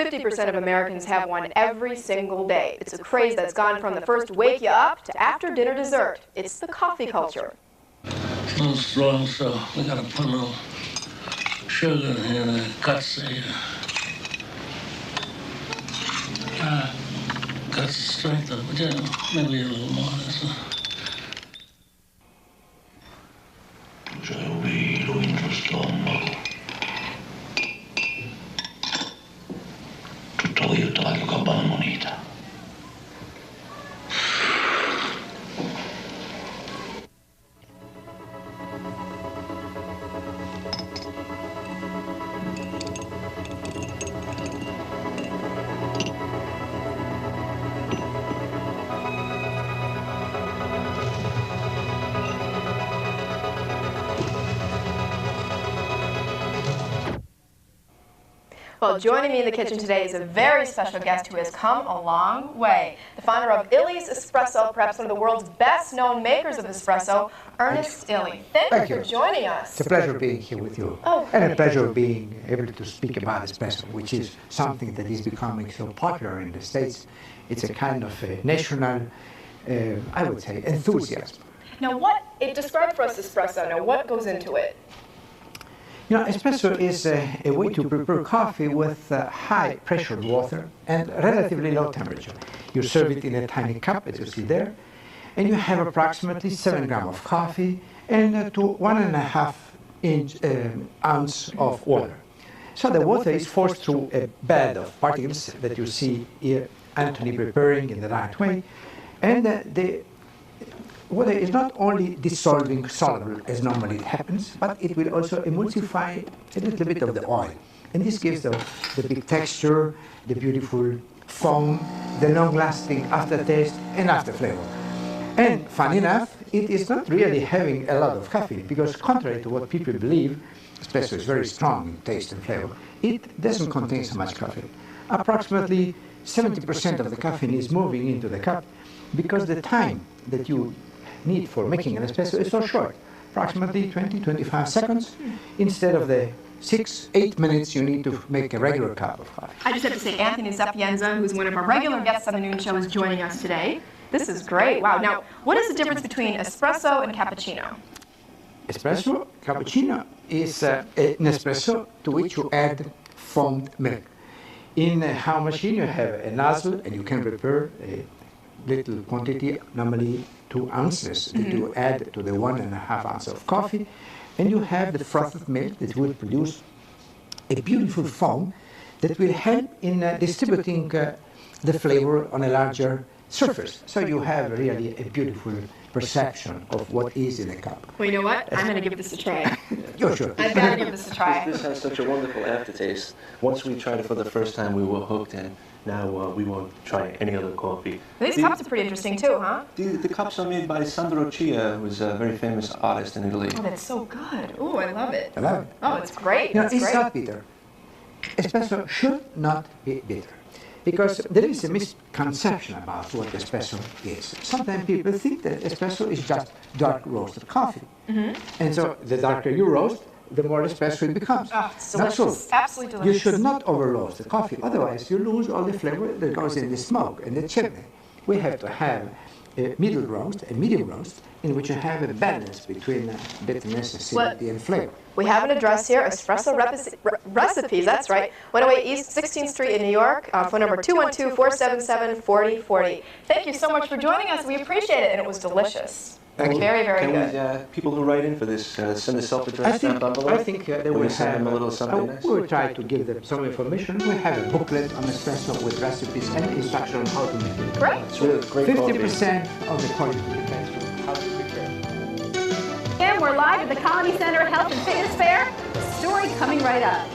50% of Americans have one every single day. It's a craze that's gone from the first wake you up to after dinner dessert. It's the coffee culture. It's a little strong, so we gotta put a little sugar in here that cuts the strength of it. Yeah, maybe a little more. C'è un velo in tuo stomaco. Tutto io taglio con buona moneta. Well, joining me in the kitchen today is a very special guest who has come a long way. The founder of Illy's Espresso, perhaps one of the world's best-known makers of espresso, Ernesto Illy. Thank you for joining us. It's a pleasure being here with you. Oh, and a pleasure being able to speak about espresso, which is something that is becoming so popular in the States. It's a kind of a national, I would say, enthusiasm. Now, describe for us espresso. Now, what goes into it? You know, espresso is a way to prepare coffee with high pressured water and relatively low temperature. You serve it in a tiny cup, as you see there, and you have approximately 7 grams of coffee and to 1.5 ounce of water. So the water is forced through a bed of particles that you see here, Anthony preparing in the right way, and the water is not only dissolving soluble as normally it happens, but it will also emulsify a little bit of the oil. And this gives the big texture, the beautiful foam, the long-lasting aftertaste and after flavor. And funny enough, it is not really having a lot of caffeine, because contrary to what people believe, espresso is very strong in taste and flavor. It doesn't contain so much caffeine. Approximately 70% of the caffeine is moving into the cup because the time that you need for making an espresso is so short, approximately 20-25 seconds, instead of the 6-8 minutes you need to make a regular cup of coffee. I just have to say, Anthony Sapienza, who's one of our regular guests on the Noon Show, is joining us today. This is great. Wow. Now, what is the difference between espresso and cappuccino? Espresso, cappuccino is an espresso to which you add foamed milk. In a how machine you have a nozzle and you can prepare a little quantity, normally 2 ounces, that you add to the 1.5 ounce of coffee, and you have the frothed milk that will produce a beautiful foam that will help in distributing the flavor on a larger surface. So you have really a beautiful perception of what is in the cup. Well, you know what? I'm going to give this a try. You're sure. I've got to give this a try. This has such a wonderful aftertaste. Once we tried it for the first time, we were hooked, and now we won't try any other coffee. These cups are pretty interesting too, huh? The cups are made by Sandro Chia, who's a very famous artist in Italy. Oh, that's so good. Oh, I love it. I love it. Oh, it's great. You know, It's it's great. not bitter. Espresso should not be bitter, because there is a misconception about what espresso is. Sometimes people think that espresso is just dark roasted coffee. And so the darker you roast, the more espresso it becomes. Oh, it's Not delicious. so. Absolutely You delicious. should not over roast the coffee, otherwise you lose all the flavor that goes in the smoke and the chimney. We have to have a middle roast, a medium roast, in which you have a balance between bitterness, acidity, and flavor. We have an address here, Espresso Recipes, that's right, 108 East 16th Street in New York, phone number 212-477-4040. Thank you so much for joining us. We appreciate it, and it was delicious. Thank you. Very, very good. Can people who write in for this send a self-addressed stamped envelope? I think they Can will we send have them a little something nice? We will try to give them some information. We have a booklet on espresso with recipes and instruction on how to make it. Great. It's really great coffee. 50% of the quality depends on how to prepare. And we're live at the Colony Center Health and Fitness Fair. The story coming right up.